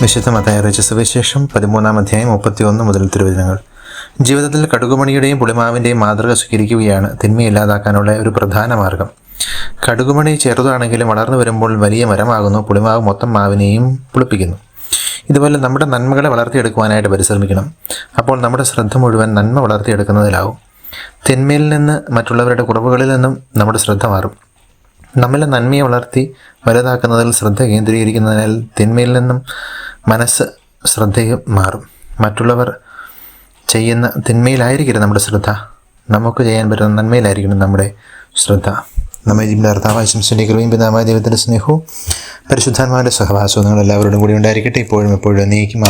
വിശുദ്ധ മത്തായി അറിയിച്ച സുവിശേഷം 13-ാം അധ്യായം 31 മുതൽ തിരുവചനങ്ങൾ. ജീവിതത്തിൽ കടുകുമണിയുടെയും പുളിമാവിൻ്റെയും മാതൃക സ്വീകരിക്കുകയാണ് തിന്മയില്ലാതാക്കാനുള്ള ഒരു പ്രധാന മാർഗം. കടുകുമണി ചെറുതാണെങ്കിലും വളർന്നു വരുമ്പോൾ വലിയ മരമാകുന്നു. പുളിമാവ് മൊത്തം മാവിനെയും പുളിപ്പിക്കുന്നു. ഇതുപോലെ നമ്മുടെ നന്മകളെ വളർത്തിയെടുക്കുവാനായിട്ട് പരിശ്രമിക്കണം. അപ്പോൾ നമ്മുടെ ശ്രദ്ധ മുഴുവൻ നന്മ വളർത്തിയെടുക്കുന്നതിലാവും. തിന്മയിൽ നിന്ന്, മറ്റുള്ളവരുടെ കുറവുകളിൽ നിന്നും നമ്മുടെ ശ്രദ്ധ മാറും. നമ്മിലെ നന്മയെ വളർത്തി വലുതാക്കുന്നതിൽ ശ്രദ്ധ കേന്ദ്രീകരിക്കുന്നതിനാൽ തിന്മയിൽ നിന്നും മനസ്സ് ശ്രദ്ധയും മാറും. മറ്റുള്ളവർ ചെയ്യുന്ന തിന്മയിലായിരിക്കരുത് നമ്മുടെ ശ്രദ്ധ. നമുക്ക് ചെയ്യാൻ പറ്റുന്ന നന്മയിലായിരിക്കണം നമ്മുടെ ശ്രദ്ധ. നമ്മെ ജീവിത കർത്താവായ ശംസിൻ്റെ കൃപയും പിതാവായ ദൈവത്തിൻ്റെ സ്നേഹവും പരിശുദ്ധാത്മാവിൻ്റെ സഹവാസവും നിങ്ങളെല്ലാവരോടും കൂടി ഉണ്ടായിരിക്കട്ടെ, ഇപ്പോഴും എപ്പോഴും എന്നേക്കും.